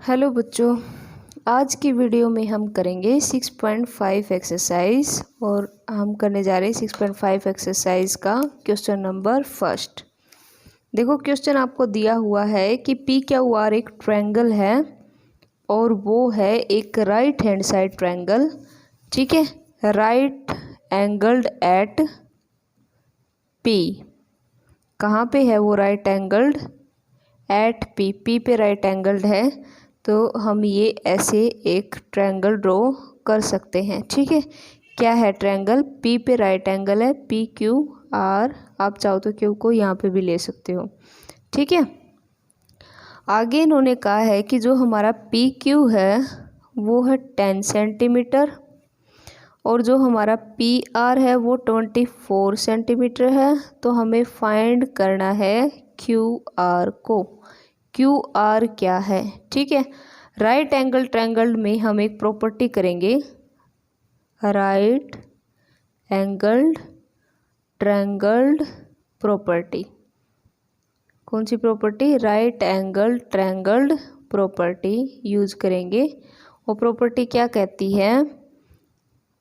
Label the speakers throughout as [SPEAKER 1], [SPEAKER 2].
[SPEAKER 1] Hello बच्चों, आज की वीडियो में हम करेंगे 6.5 एक्सरसाइज और हम करने जा रहे हैं 6.5 एक्सरसाइज का क्वेश्चन नंबर फर्स्ट। देखो, क्वेश्चन आपको दिया हुआ है कि पी क्यू आर एक ट्रायंगल है और वो है एक राइट हैंड साइड ट्रायंगल। ठीक है, राइट एंगल्ड एट पी। कहाँ पे है वो right angled? At P. P पे राइट एंगल्ड है, तो हम ये ऐसे एक ट्रायंगल ड्रॉ कर सकते हैं। ठीक है, क्या है ट्रायंगल? पी पे राइट एंगल है, पी क्यू आर। आप चाहो तो क्यू को यहाँ पे भी ले सकते हो। ठीक है, आगे इन्होंने कहा है कि जो हमारा पी क्यू है वो है 10 सेंटीमीटर और जो हमारा पी आर है वो 24 सेंटीमीटर है। तो हमें फाइंड करना है क्यू आर को। क्यू आर क्या है? ठीक है, राइट एंगल ट्रायंगल में हम एक प्रॉपर्टी करेंगे, राइट एंगल्ड ट्रायंगल प्रॉपर्टी। कौन सी property? Right angle triangle property use करेंगे। वो प्रॉपर्टी क्या कहती है?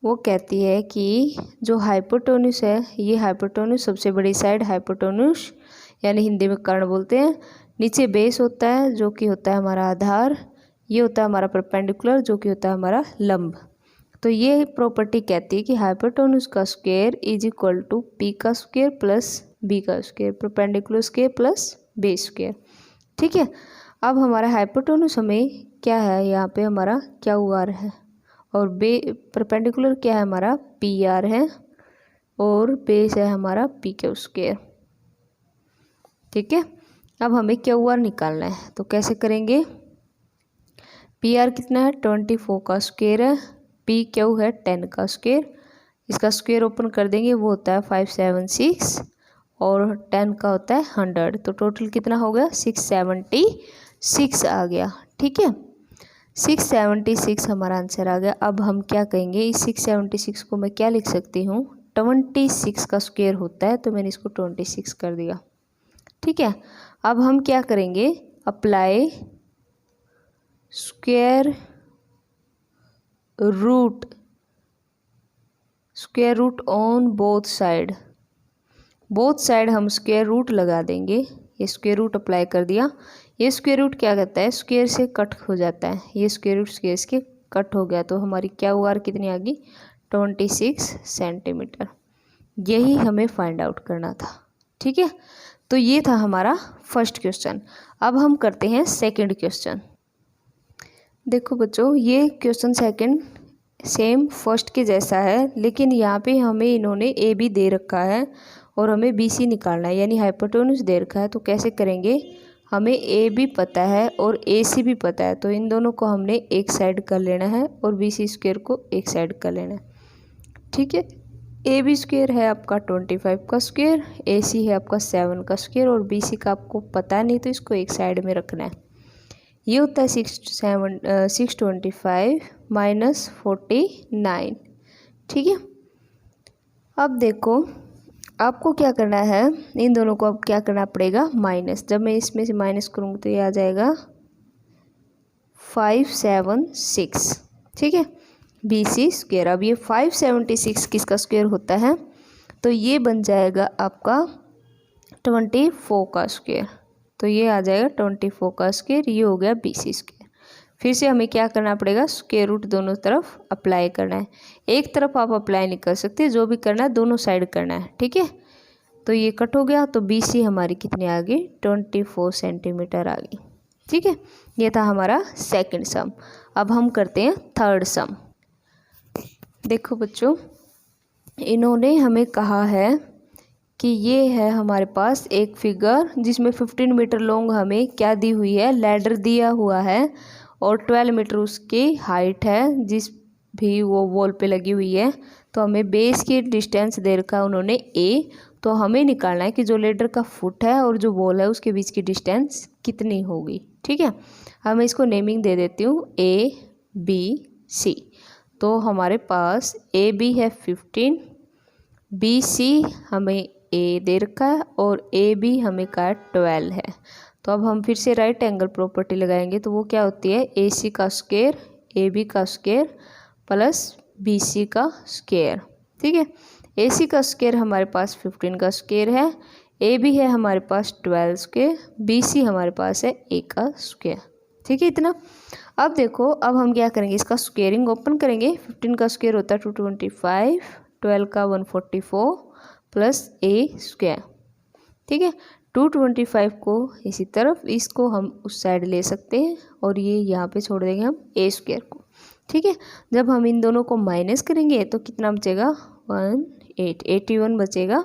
[SPEAKER 1] वो कहती है कि जो हाइपोटेन्यूस है, ये हाइपोटेन्यूस सबसे बड़ी साइड हाइपोटेन्यूस यानी हिंदी में कर्ण बोलते हैं। नीचे बेस होता है जो कि होता है हमारा आधार, ये होता है हमारा परपेंडिकुलर जो कि होता है हमारा लंब। तो ये प्रॉपर्टी कहती है कि हाइपोटेन्यूस का square is equal to P का स्क्वायर प्लस बी का square, perpendicular square plus base square. ठीक है, अब हमारा हाइपोटेन्यूस हमें क्या है? यहाँ पे हमारा क्यू आर है और परपेंडिकुलर क्या है? हमारा पी आर है और बेस है हमारा पी क्यू स्क्वायर। ठीक है, अब हमें क्यू आर निकालना है, तो कैसे करेंगे? पी आर कितना है? 24 का स्क्वायर है, पी क्यू है 10 का स्क्वायर। इसका स्क्वायर ओपन कर देंगे, वो होता है 576 और 10 का होता है 100। तो टोटल कितना हो गया? 676 आ गया। ठीक है, 676 हमारा आंसर आ गया। अब हम क्या कहेंगे? इस 676 को मैं क्या लिख सकती हूँ? 26 का स्क्वायर होता है, तो मैंने इसको 26 कर दिया। ठीक है, अब हम क्या करेंगे? Apply square root on both side. Both side हम स्क्वायर रूट लगा देंगे। ये स्क्वायर रूट अप्लाई कर दिया। ये स्क्वायर रूट क्या कहता है? स्क्वायर से कट हो जाता है। ये स्क्वायर रूट स्क्वायर से कट हो गया, तो हमारी क्यू आर कितनी आ गई? 26 सेंटीमीटर। यही हमें फाइंड आउट करना था। ठीक है, तो ये था हमारा फर्स्ट क्वेश्चन। अब हम करते हैं सेकंड क्वेश्चन। देखो बच्चों, ये क्वेश्चन सेकंड सेम फर्स्ट के जैसा है, लेकिन यहाँ पे हमें इन्होंने ए बी दे रखा है और हमें बी सी निकालना है, यानी हाइपोटेन्यूस दे रखा है। तो कैसे करेंगे? हमें ए बी पता है और ए सी भी पता है, तो इन दोनों को हमने एक साइड कर लेना है और बी सी स्क्वायर को एक साइड कर लेना है। ठीक है, ए बी स्क्वायर है आपका 25 का स्क्वायर, ए सी है आपका 7 का स्क्वायर और बी सी का आपको पता नहीं, तो इसको एक साइड में रखना है। ये होता है 625 माइनस 49। ठीक है, अब देखो आपको क्या करना है, इन दोनों को अब क्या करना पड़ेगा? माइनस। जब मैं इसमें से माइनस करूँगी तो ये आ जाएगा 576। ठीक है, बी सी स्क्वायर। अब ये 576 किसका स्क्वायर होता है? तो ये बन जाएगा आपका 24 का स्क्वायर। तो ये आ जाएगा 24 का स्क्वायर, ये हो गया बी सी स्क्वायर। फिर से हमें क्या करना पड़ेगा? स्क्वायर रूट दोनों तरफ अप्लाई करना है। एक तरफ आप अप्लाई नहीं कर सकते, जो भी करना है दोनों साइड करना है। ठीक है, तो ये कट हो गया, तो बी सी हमारी कितनी आ गई? 24 सेंटीमीटर आ गई। ठीक है, ये था हमारा सेकंड सम। अब हम करते हैं थर्ड सम। देखो बच्चों, इन्होंने हमें कहा है कि ये है हमारे पास एक फिगर जिसमें 15 मीटर लॉन्ग हमें क्या दी हुई है? लैडर दिया हुआ है और 12 मीटर उसकी हाइट है, जिस भी वो वॉल पे लगी हुई है। तो हमें बेस की डिस्टेंस दे रखा है उन्होंने ए, तो हमें निकालना है कि जो लेडर का फुट है और जो वॉल है उसके बीच की डिस्टेंस कितनी होगी। ठीक है, मैं इसको नेमिंग दे देती हूँ ए बी सी। तो हमारे पास ए बी है 15, बी सी हमें ए दे रखा है और ए बी हमें का 12 है। तो अब हम फिर से राइट एंगल प्रॉपर्टी लगाएंगे, तो वो क्या होती है, AC का स्क्वायर AB का स्क्वायर प्लस BC का स्क्वायर। ठीक है, AC का स्क्वायर हमारे पास 15 का स्क्वायर है, AB है हमारे पास 12 स्क्वायर, BC हमारे पास है A का स्क्वायर। ठीक है इतना। अब देखो, अब हम क्या करेंगे, इसका स्क्वेयरिंग ओपन करेंगे। 15 का स्क्वायर होता है 225, 12 का 144 प्लस A स्क्वायर। ठीक है, 225 को इसी तरफ, इसको हम उस साइड ले सकते हैं और ये यहाँ पे छोड़ देंगे हम A स्क्वायर को। ठीक है, जब हम इन दोनों को माइनस करेंगे तो कितना बचेगा, 81 बचेगा,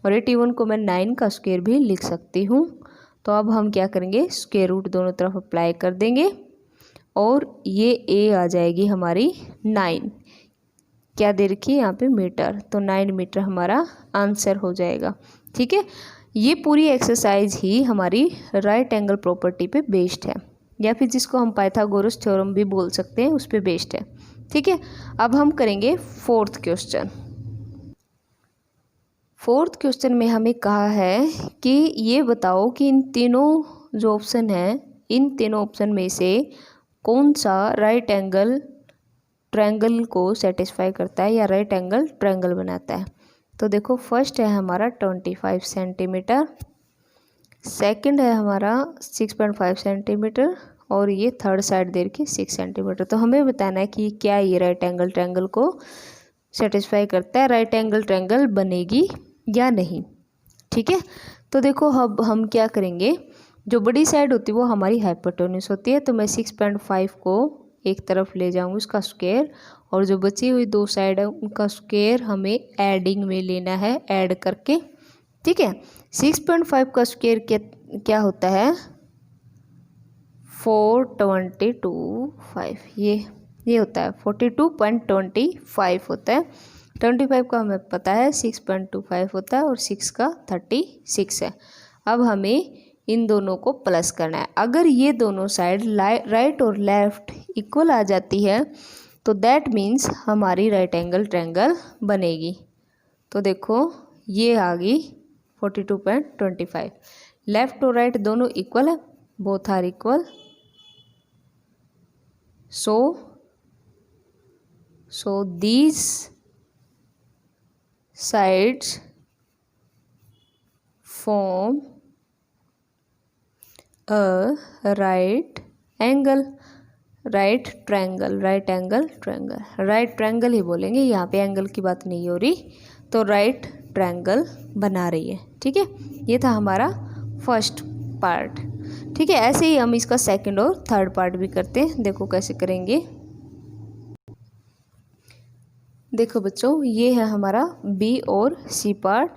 [SPEAKER 1] और 81 को मैं 9 का स्क्वायर भी लिख सकती हूँ। तो अब हम क्या करेंगे, स्क्वायर रूट दोनों तरफ अप्लाई कर देंगे और ये A आ जाएगी हमारी 9, क्या दे रखी है यहाँ पे, मीटर, तो 9 मीटर हमारा आंसर हो जाएगा। ठीक है, ये पूरी एक्सरसाइज ही हमारी राइट एंगल प्रॉपर्टी पे बेस्ड है, या फिर जिसको हम पाइथागोरस थ्योरम भी बोल सकते हैं, उस पे बेस्ड है। ठीक है, अब हम करेंगे फोर्थ क्वेश्चन। फोर्थ क्वेश्चन में हमें कहा है कि ये बताओ कि इन तीनों जो ऑप्शन है, इन तीनों ऑप्शन में से कौन सा राइट एंगल ट्रायंगल को सेटिस्फाई करता है या राइट एंगल ट्रायंगल बनाता है। तो देखो, फर्स्ट है हमारा 25 सेंटीमीटर, सेकंड है हमारा 6.5 सेंटीमीटर, और ये थर्ड साइड दे रखी 6 सेंटीमीटर। तो हमें बताना है कि क्या ये राइट एंगल ट्रायंगल को सेटिस्फाई करता है, राइट एंगल ट्रायंगल बनेगी या नहीं। ठीक है, तो देखो अब हम क्या करेंगे, जो बड़ी साइड होती है वो हमारी हाइपोटेन्यूस होती है, तो मैं 6.5 को एक तरफ ले जाऊंगी उसका स्क्वायर, और जो बची हुई दो साइड है उनका स्क्वायर हमें एडिंग में लेना है, ऐड करके। ठीक है, 6.5 का स्क्वायर क्या होता है, 422.5, ये होता है 42.25 होता है। 25 का हमें पता है 6.25 होता है, और 6 का 36 है। अब हमें इन दोनों को प्लस करना है। अगर ये दोनों साइड राइट और लेफ्ट इक्वल आ जाती है तो दैट मीन्स हमारी राइट एंगल ट्रायंगल बनेगी। तो देखो, ये आ गई 42.25, लेफ्ट और राइट दोनों इक्वल है, both are equal, so these sides form a right angle, right triangle, right angle triangle, right triangle ही बोलेंगे, यहाँ पे एंगल की बात नहीं हो रही, तो राइट ट्रायंगल बना रही है। ठीक है, ये था हमारा फर्स्ट पार्ट। ठीक है, ऐसे ही हम इसका सेकंड और थर्ड पार्ट भी करते हैं। देखो कैसे करेंगे। देखो बच्चों, ये है हमारा बी और सी पार्ट।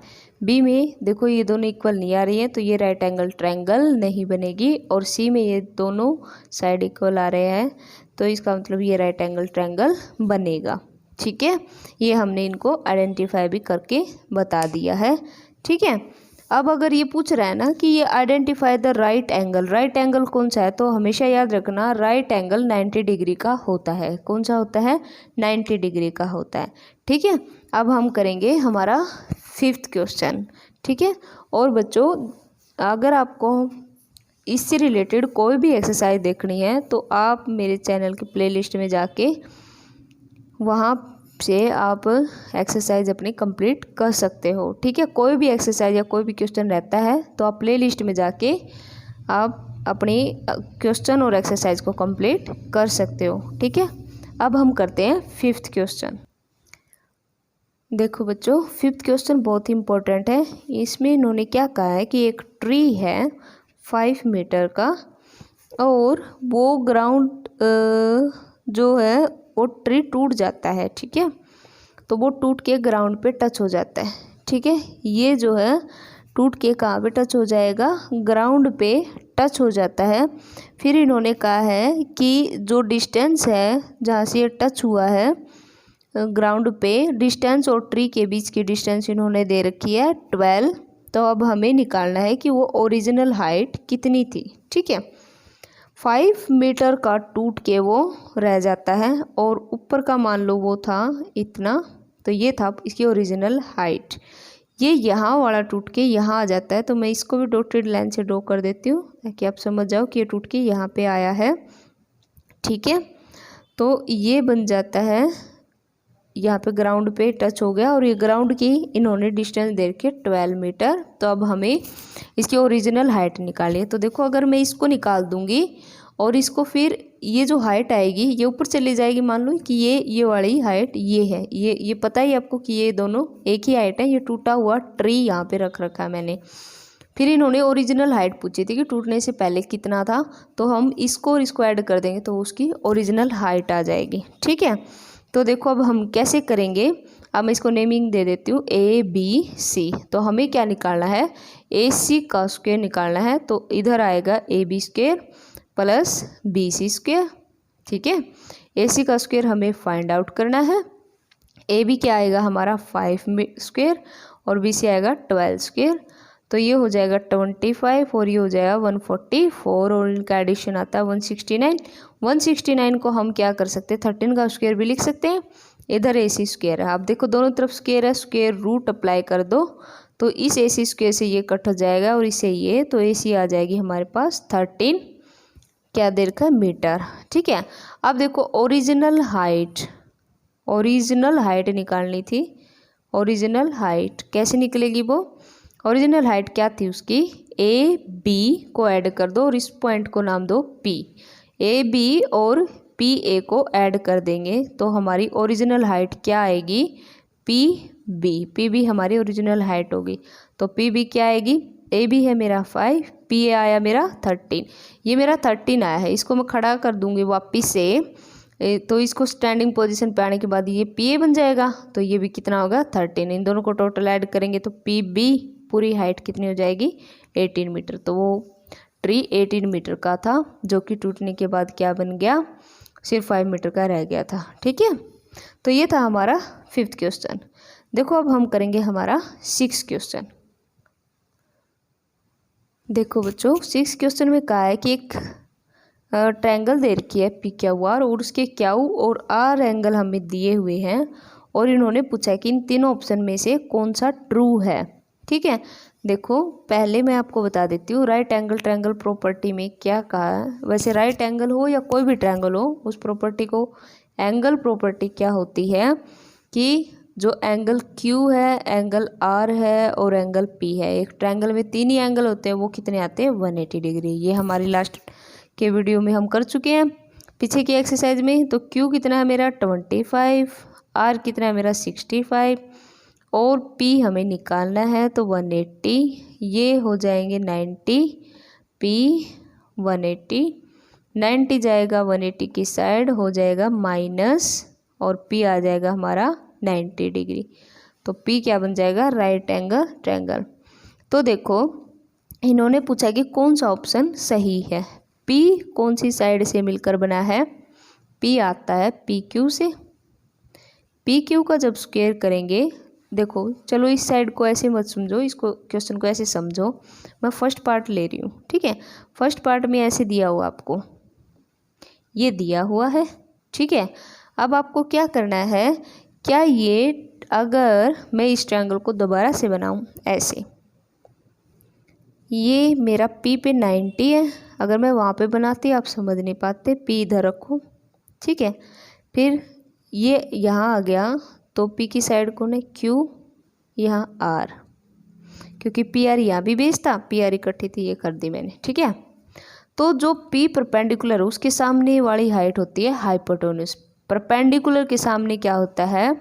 [SPEAKER 1] बी में देखो ये दोनों इक्वल नहीं आ रही हैं, तो ये राइट एंगल ट्रायंगल नहीं बनेगी, और सी में ये दोनों साइड इक्वल आ रहे हैं, तो इसका मतलब ये राइट एंगल ट्रायंगल बनेगा। ठीक है, ये हमने इनको आइडेंटिफाई भी करके बता दिया है। ठीक है, अब अगर ये पूछ रहा है ना कि ये identify the right angle, right angle कौन सा है, तो हमेशा याद रखना राइट एंगल 90 डिग्री का होता है। कौन सा होता है, 90 डिग्री का होता है। ठीक है, अब हम करेंगे हमारा फिफ्थ क्वेश्चन। ठीक है, और बच्चों अगर आपको इससे रिलेटेड कोई भी एक्सरसाइज देखनी है तो आप मेरे चैनल की प्लेलिस्ट में जाके वहाँ से आप एक्सरसाइज अपनी कंप्लीट कर सकते हो। ठीक है, कोई भी एक्सरसाइज या कोई भी क्वेश्चन रहता है तो आप प्ले लिस्ट में जाके आप अपनी क्वेश्चन और एक्सरसाइज को कंप्लीट कर सकते हो। ठीक है, अब हम करते हैं फिफ्थ क्वेश्चन। देखो बच्चों, फिफ्थ क्वेश्चन बहुत ही इम्पोर्टेंट है। इसमें इन्होंने क्या कहा है कि एक ट्री है 5 मीटर का, और वो ग्राउंड जो है वो ट्री टूट जाता है। ठीक है, तो वो टूट के ग्राउंड पे टच हो जाता है। ठीक है, ये जो है टूट के कहाँ पे टच हो जाएगा, ग्राउंड पे टच हो जाता है। फिर इन्होंने कहा है कि जो डिस्टेंस है जहाँ से ये टच हुआ है ग्राउंड पे, डिस्टेंस और ट्री के बीच की डिस्टेंस इन्होंने दे रखी है 12। तो अब हमें निकालना है कि वो ओरिजिनल हाइट कितनी थी। ठीक है, 5 मीटर का टूट के वो रह जाता है, और ऊपर का मान लो वो था इतना, तो ये था इसकी ओरिजिनल हाइट। ये यहाँ वाला टूट के यहाँ आ जाता है, तो मैं इसको भी डॉटेड लाइन से ड्रॉ कर देती हूँ ताकि आप समझ जाओ कि ये टूट के यहाँ पे आया है। ठीक है, तो ये बन जाता है, यहाँ पे ग्राउंड पे टच हो गया और ये ग्राउंड की इन्होंने डिस्टेंस दे के 12 मीटर। तो अब हमें इसकी ओरिजिनल हाइट निकाली है। तो देखो अगर मैं इसको निकाल दूंगी और इसको फिर ये जो हाइट आएगी ये ऊपर चली जाएगी, मान लो कि ये वाली हाइट ये है, ये पता ही आपको कि ये दोनों एक ही हाइट है। ये टूटा हुआ ट्री यहाँ पे रख रखा है मैंने। फिर इन्होंने ओरिजिनल हाइट पूछी थी कि टूटने से पहले कितना था, तो हम इसको और इसको ऐड कर देंगे तो उसकी ओरिजिनल हाइट आ जाएगी। ठीक है, तो देखो अब हम कैसे करेंगे। अब मैं इसको नेमिंग दे देती हूँ ABC। तो हमें क्या निकालना है, AC का स्क्वायर निकालना है। तो इधर आएगा AB square plus BC square. ठीक है, AC का स्क्वायर हमें फाइंड आउट करना है। AB क्या आएगा हमारा 5 स्क्वायर और BC आएगा 12 स्क्वायर। तो ये हो जाएगा 25 और ये हो जाएगा 144 और इनका एडिशन आता है 169। 169 को हम क्या कर सकते हैं, 13 का स्क्वायर भी लिख सकते हैं। इधर AC स्क्वायर है, आप देखो दोनों तरफ स्क्वायर है, स्क्वायर रूट अप्लाई कर दो तो इस AC स्क्वायर से ये कट हो जाएगा और इससे ये, तो AC आ जाएगी हमारे पास 13 क्या देर का मीटर। ठीक है, अब देखो ओरिजिनल हाइट निकालनी थी। ओरिजिनल हाइट कैसे निकलेगी, वो ओरिजिनल हाइट क्या थी उसकी, AB को ऐड कर दो और इस पॉइंट को नाम दो P। AB और PA को ऐड कर देंगे तो हमारी ओरिजिनल हाइट क्या आएगी, PB हमारी ओरिजिनल हाइट होगी। तो PB क्या आएगी, AB है मेरा 5, PA आया मेरा 13। ये मेरा 13 आया है, इसको मैं खड़ा कर दूंगी वापिस से, तो इसको स्टैंडिंग पोजीशन पे आने के बाद ये PA बन जाएगा। तो ये भी कितना होगा 13। इन दोनों को टोटल ऐड करेंगे तो PB पूरी हाइट कितनी हो जाएगी 18 मीटर। तो वो ट्री 18 मीटर का था जो कि टूटने के बाद क्या बन गया, सिर्फ 5 मीटर का रह गया था। ठीक है, तो ये था हमारा 5th क्वेश्चन। देखो अब हम करेंगे हमारा 6th क्वेश्चन। देखो बच्चों 6th क्वेश्चन में कहा है कि एक ट्रायंगल दे रखी है PQR और उसके Q और R एंगल हमें दिए हुए हैं और इन्होंने पूछा है कि इन तीनों ऑप्शन में से कौन सा ट्रू है। ठीक है, देखो पहले मैं आपको बता देती हूँ राइट एंगल ट्रायंगल प्रॉपर्टी में क्या कहा है। वैसे राइट एंगल हो या कोई भी ट्रायंगल हो, उस प्रॉपर्टी को एंगल प्रॉपर्टी क्या होती है कि जो एंगल Q है, एंगल R है और एंगल P है, एक ट्रायंगल में 3 ही एंगल होते हैं, वो कितने आते हैं 180 डिग्री। ये हमारी लास्ट के वीडियो में हम कर चुके हैं पीछे की एक्सरसाइज में। तो Q कितना है मेरा 25, R कितना है मेरा 65 और P हमें निकालना है तो 180, ये हो जाएंगे 90, P 180, 90 जाएगा 180 की साइड हो जाएगा माइनस और P आ जाएगा हमारा 90 डिग्री। तो P क्या बन जाएगा, राइट एंगल ट्रायंगल। तो देखो इन्होंने पूछा कि कौन सा ऑप्शन सही है। P कौन सी साइड से मिलकर बना है, P आता है PQ से। PQ का जब स्क्वायर करेंगे, देखो चलो इस साइड को ऐसे मत समझो, इसको क्वेश्चन को ऐसे समझो। मैं फर्स्ट पार्ट ले रही हूँ, ठीक है। फर्स्ट पार्ट में ऐसे दिया हुआ आपको, ये दिया हुआ है, ठीक है। अब आपको क्या करना है, क्या ये अगर मैं इस ट्रायंगल को दोबारा से बनाऊं ऐसे, ये मेरा P पे 90 है, अगर मैं वहाँ पे बनाती आप समझ नहीं पाते, P इधर रखो, ठीक है। फिर ये यहाँ आ गया तो P की साइड कौन है, Q, यहाँ R, क्योंकि PR यहाँ भी बेस था, PR इकट्ठी थी, ये कर दी मैंने, ठीक है। तो जो P परपेंडिकुलर है उसके सामने वाली हाइट होती है हाइपोटेन्यूज। परपेंडिकुलर के सामने क्या होता है,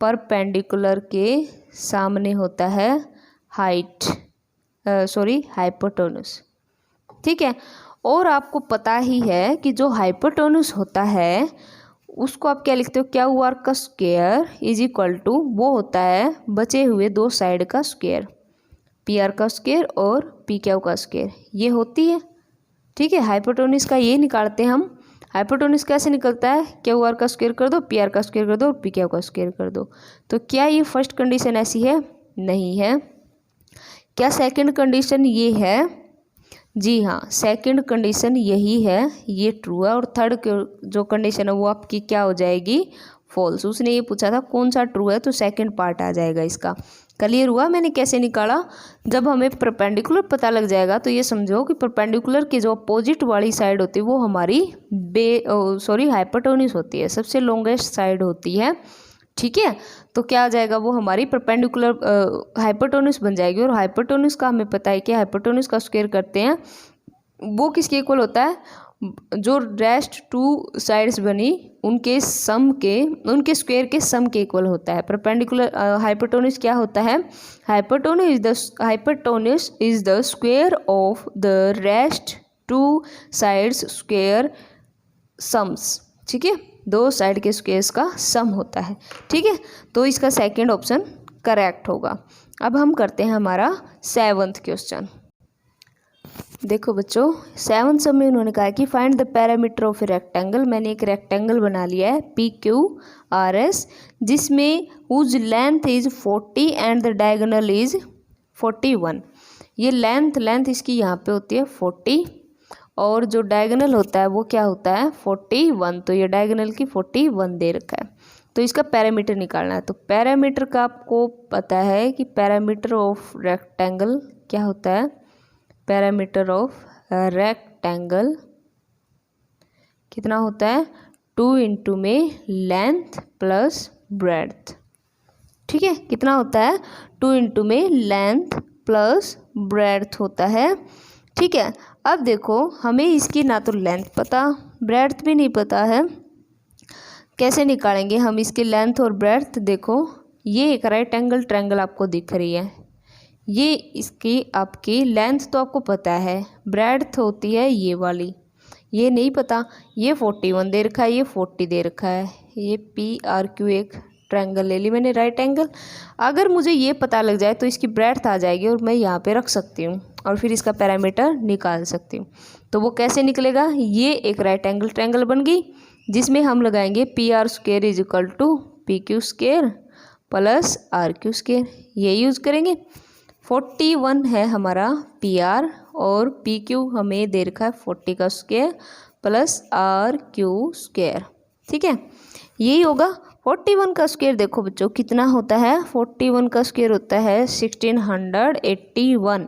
[SPEAKER 1] परपेंडिकुलर के सामने होता है हाइपोटेन्यूज, ठीक है। और आपको पता ही है कि जो हाइपोटेन्यूज होता है उसको आप क्या लिखते हो, क्या QR का स्क्वायर इज इक्वल टू वो होता है बचे हुए दो साइड का स्क्वायर, PR का स्क्वायर और PQ का स्क्वायर, ये होती है, ठीक है। हाइपोटेन्यूज का ये निकालते हैं हम। हाइपोटेन्यूज कैसे निकलता है, QR का स्क्वायर कर दो, PR का स्क्वायर कर दो और PQ का स्क्वायर कर दो। तो क्या ये फर्स्ट कंडीशन ऐसी है, नहीं है। क्या सेकंड कंडीशन ये है, जी हाँ, सेकंड कंडीशन यही है, ये ट्रू है। और थर्ड जो कंडीशन है वो आपकी क्या हो जाएगी, फॉल्स। उसने ये पूछा था कौन सा ट्रू है, तो सेकंड पार्ट आ जाएगा इसका। क्लियर हुआ मैंने कैसे निकाला? जब हमें परपेंडिकुलर पता लग जाएगा तो ये समझो कि परपेंडिकुलर की जो अपोजिट वाली साइड होती है वो हमारी हाइपोटेन्यूज होती है, सबसे लॉन्गेस्ट साइड होती है। ठीक है, तो क्या आ जाएगा, वो हमारी परपेंडिकुलर हाइपोटेन्यूज बन जाएगी। और हाइपोटेन्यूज का हमें पता है कि हाइपोटेन्यूज का स्क्वायर करते हैं वो किसके इक्वल होता है, जो रेस्ट टू साइड्स बनी उनके स्क्वायर के सम के इक्वल होता है। परपेंडिकुलर हाइपोटेन्यूज क्या होता है, hypotenuse is the square of the rest two sides square sums. ठीक है, दो साइड के स्क्वायर्स का सम होता है। ठीक है, तो इसका सेकंड ऑप्शन करेक्ट होगा। अब हम करते हैं हमारा 7th क्वेश्चन। देखो बच्चों, 7th सम में उन्होंने कहा कि find the parameter of a rectangle. मैंने एक रेक्टेंगल बना लिया है PQRS, जिसमें whose length is 40 and the diagonal is 41। ये लेंथ इसकी यहाँ पे होती है 40 और जो डायगोनल होता है वो क्या होता है 41। तो ये डायगोनल की 41 दे रखा है। तो इसका पैरामीटर निकालना है। तो पैरामीटर का आपको पता है कि पैरामीटर ऑफ रेक्टेंगल क्या होता है, पैरामीटर ऑफ रेक्टेंगल कितना होता है 2 इंटू में लेंथ प्लस ब्रेड्थ। ठीक है, कितना होता है 2 इंटू में लेंथ प्लस ब्रेड्थ होता है। ठीक है, अब देखो हमें इसकी ना तो लेंथ पता ब्रेड्थ भी नहीं पता है, कैसे निकालेंगे हम इसके लेंथ और ब्रेड्थ। देखो ये एक राइट एंगल ट्रायंगल आपको दिख रही है, ये इसकी आपकी लेंथ तो आपको पता है, ब्रेड्थ होती है ये वाली, ये नहीं पता। ये 41 दे रखा है, ये 40 दे रखा है। ये PRQ एक ट्रायंगल ले ली मैंने राइट एंगल। अगर मुझे ये पता लग जाए तो इसकी ब्रेड्थ आ जाएगी और मैं यहाँ पे रख सकती हूँ और फिर इसका पैरामीटर निकाल सकती हूँ। तो वो कैसे निकलेगा, ये एक राइट एंगल ट्रायंगल बन गई जिसमें हम लगाएंगे PR square is equal to PQ square plus RQ square, ये यूज़ करेंगे। 41 है हमारा PR और PQ हमें दे रखा है 40 का स्क्वायर प्लस RQ स्क्वायर। ठीक है, यही होगा। 41 का स्क्वायर देखो बच्चों कितना होता है, 41 का स्क्वायर होता है 1681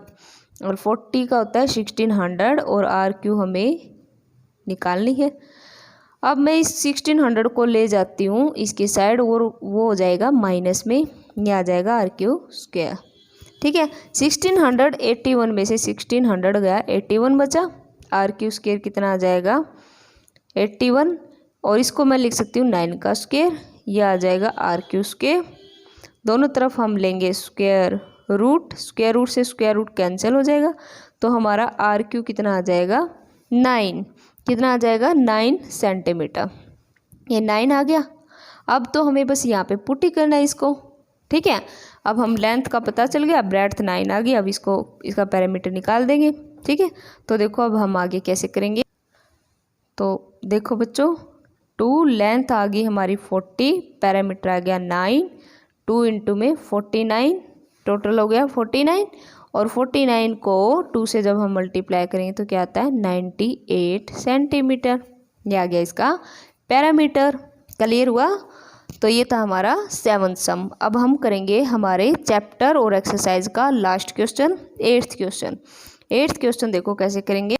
[SPEAKER 1] और 40 का होता है 1600 और RQ हमें निकालनी है। अब मैं इस 1600 को ले जाती हूँ इसकी साइड और वो हो जाएगा माइनस में, ये आ जाएगा RQ स्क्वायर। ठीक है, 1681 में से 1600 गया, 81 बचा। RQ स्क्वायर कितना आ जाएगा 81 और इसको मैं लिख सकती हूँ 9 का स्क्वायर, ये आ जाएगा RQ स्क्वायर। दोनों तरफ हम लेंगे स्क्वायर रूट से स्क्वायर रूट कैंसिल हो जाएगा तो हमारा RQ कितना आ जाएगा 9, कितना आ जाएगा 9 सेंटीमीटर। ये 9 आ गया। अब तो हमें बस यहाँ पे पुट ही करना है इसको। ठीक है, अब हम लेंथ का पता चल गया, ब्रेड्थ 9 आ गई। अब इसका पैरामीटर निकाल देंगे। ठीक है, तो देखो अब हम आगे कैसे करेंगे। तो देखो बच्चों 2 लेंथ आ गई हमारी 40, पैरामीटर आ गया 9, 2 इंटू में 49, टोटल हो गया 49 और 49 को 2 से जब हम मल्टीप्लाई करेंगे तो क्या आता है 98 सेंटीमीटर। ये आ गया इसका पैरामीटर। क्लियर हुआ? तो ये था हमारा 7th सम। अब हम करेंगे हमारे चैप्टर और एक्सरसाइज का last question, 8th question. 8th question देखो कैसे करेंगे।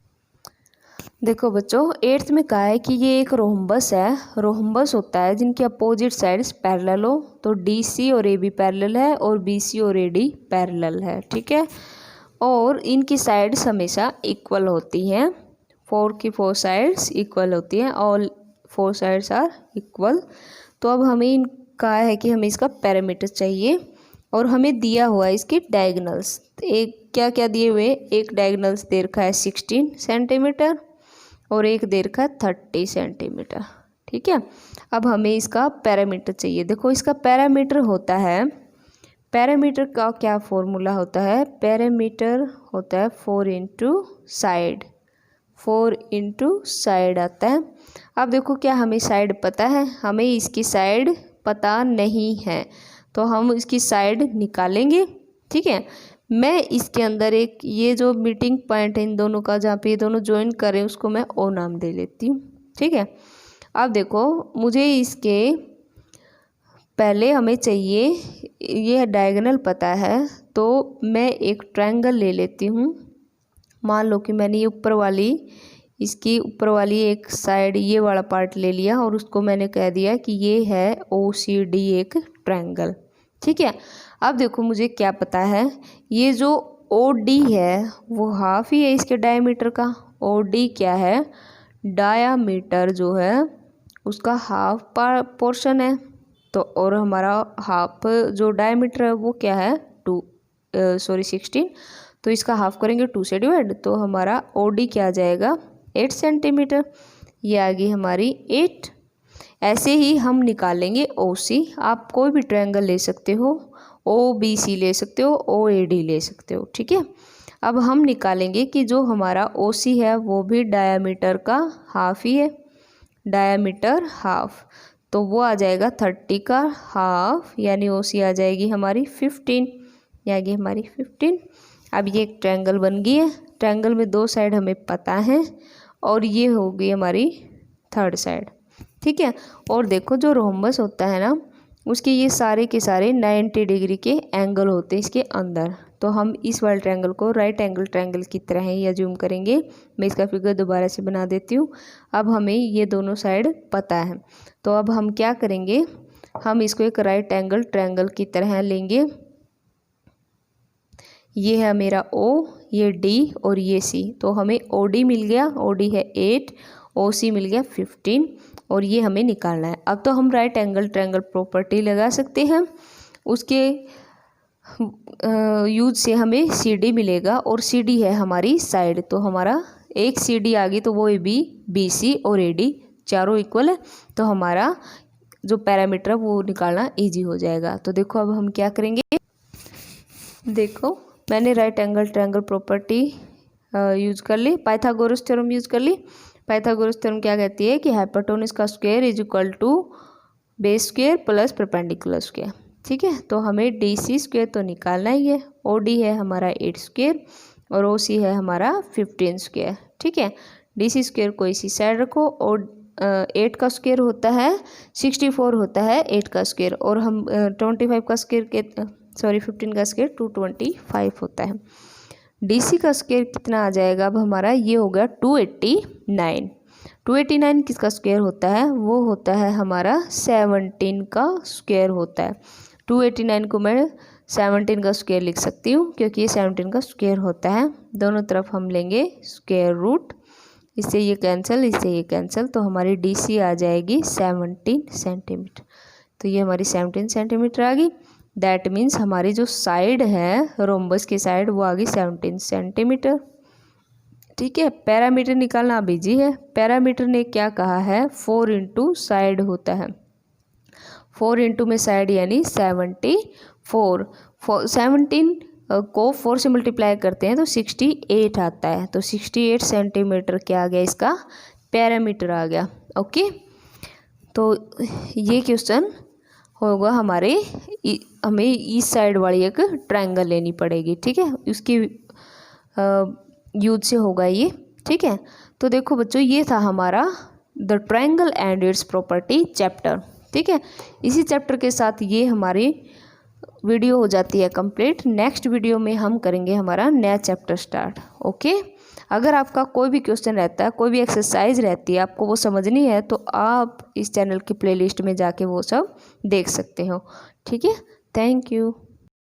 [SPEAKER 1] देखो बच्चों 8th में कहा है कि ये एक रोम्बस है। रोम्बस होता है जिनकी अपोजिट साइड्स पैरेलल हो, तो DC और AB पैरेलल है और BC और AD पैरेलल है। ठीक है, और इनकी साइड्स हमेशा इक्वल होती हैं, 4 की 4 साइड्स इक्वल होती हैं, ऑल 4 साइड्स आर इक्वल। तो अब हमें कहा है कि हमें इसका पैरामीटर चाहिए और हमें दिया हुआ है इसके डायगोनल्स। एक क्या क्या दिए हुए, एक डायगोनल्स दे रखा है 16 सेंटीमीटर और एक दे रखा है 30 सेंटीमीटर। ठीक है, अब हमें इसका पैरामीटर चाहिए। देखो इसका पैरामीटर होता है, पैरामीटर का क्या फॉर्मूला होता है, पैरामीटर होता है 4 इंटू साइड, 4 इंटू साइड आता है। अब देखो क्या हमें साइड पता है, हमें इसकी साइड पता नहीं है तो हम इसकी साइड निकालेंगे। ठीक है, मैं इसके अंदर एक ये जो मीटिंग पॉइंट है इन दोनों का, जहाँ पे ये दोनों ज्वाइन करें, उसको मैं O नाम दे लेती हूँ। ठीक है, अब देखो मुझे इसके पहले हमें चाहिए, ये डायगोनल पता है तो मैं एक ट्रायंगल ले लेती हूँ। मान लो कि मैंने ये ऊपर वाली, इसकी ऊपर वाली एक साइड ये वाला पार्ट ले लिया और उसको मैंने कह दिया कि ये है OCD एक ट्रायंगल। ठीक है, अब देखो मुझे क्या पता है, ये जो OD है वो हाफ ही है इसके डायमीटर का। OD क्या है, डायामीटर जो है उसका हाफ पोर्शन है। तो और हमारा हाफ जो डायमीटर है वो क्या है 16, तो इसका हाफ करेंगे 2 से डिवाइड, तो हमारा OD क्या आ जाएगा 8 सेंटीमीटर। ये आ गई हमारी 8। ऐसे ही हम निकालेंगे OC। आप कोई भी ट्रायंगल ले सकते हो, OBC ले सकते हो, OAD ले सकते हो। ठीक है, अब हम निकालेंगे कि जो हमारा OC है वो भी डायामीटर का हाफ ही है, डायामीटर हाफ, तो वो आ जाएगा 30 का हाफ, यानी OC आ जाएगी हमारी 15, ये आ गई हमारी 15। अब ये एक ट्रायंगल बन गई है, ट्रायंगल में 2 साइड हमें पता है और ये हो गई हमारी 3rd साइड। ठीक है, और देखो जो रोम्बस होता है ना उसके ये सारे के सारे 90 डिग्री के एंगल होते हैं इसके अंदर, तो हम इस वाले ट्रायंगल को राइट एंगल ट्रायंगल की तरह ही अज्यूम करेंगे। मैं इसका फिगर दोबारा से बना देती हूँ। अब हमें ये दोनों साइड पता है, तो अब हम क्या करेंगे, हम इसको एक राइट एंगल ट्रायंगल की तरह लेंगे। ये है मेरा O, ये D और ये C, तो हमें OD मिल गया, OD है 8, OC मिल गया 15 और ये हमें निकालना है। अब तो हम राइट एंगल ट्रायंगल प्रॉपर्टी लगा सकते हैं, उसके यूज से हमें CD मिलेगा और CD है हमारी साइड, तो हमारा एक CD आ गई तो वो AB, BC और AD चारों इक्वल है, तो हमारा जो पैरामीटर है वो निकालना ईजी हो जाएगा। तो देखो अब हम क्या करेंगे, देखो मैंने right angle triangle property use कर ली, पाइथागोरस थ्योरम यूज कर ली। पाइथागोरस थ्योरम क्या कहती है कि हाइपोटेन्यूज का square is equal to base square plus perpendicular square. ठीक है, तो हमें DC स्क्वायर तो निकालना ही है। OD है हमारा 8 स्क्वायर और OC है हमारा 15 स्क्वायर। ठीक है, DC स्क्वायर को इसी साइड रखो, और 8 का स्क्वायर होता है 64 होता है 8 का स्क्वायर, और हम 25 का स्क्वायर के 15 का स्क्वायर 225 होता है। DC का स्क्वायर कितना आ जाएगा, अब हमारा ये हो गया 289। 289 किसका स्क्वायर होता है, वो होता है हमारा 17 का स्क्वायर होता है। 289 को मैं 17 का स्क्वायर लिख सकती हूँ क्योंकि ये 17 का स्क्वायर होता है। दोनों तरफ हम लेंगे स्क्वायर रूट, इससे ये कैंसिल, इससे ये कैंसिल, तो हमारी DC आ जाएगी 17 सेंटीमीटर। तो ये हमारी 17 सेंटीमीटर आ गई। दैट मीन्स हमारी जो साइड है रोम्बस की साइड वो आ गई 17 सेंटीमीटर। ठीक है, पैरामीटर निकालना अब इजी है। पैरामीटर ने क्या कहा है, 4 इंटू साइड होता है, 4 इंटू में साइड यानी 74। 17 को 4 से मल्टीप्लाई करते हैं तो 68 आता है, तो 68 सेंटीमीटर क्या आ गया, इसका पैरामीटर आ गया। ओके, तो ये क्वेश्चन होगा हमारे, हमें इस साइड वाली एक ट्रायंगल लेनी पड़ेगी। ठीक है, उसकी यूज से होगा ये। ठीक है, तो देखो बच्चों ये था हमारा the triangle and it's property chapter. ठीक है, इसी चैप्टर के साथ ये हमारी वीडियो हो जाती है कंप्लीट। नेक्स्ट वीडियो में हम करेंगे हमारा नया चैप्टर स्टार्ट। ओके, अगर आपका कोई भी क्वेश्चन रहता है, कोई भी एक्सरसाइज रहती है, आपको वो समझनी है, तो आप इस चैनल की प्लेलिस्ट में जाके वो सब देख सकते हो। ठीक है, थैंक यू।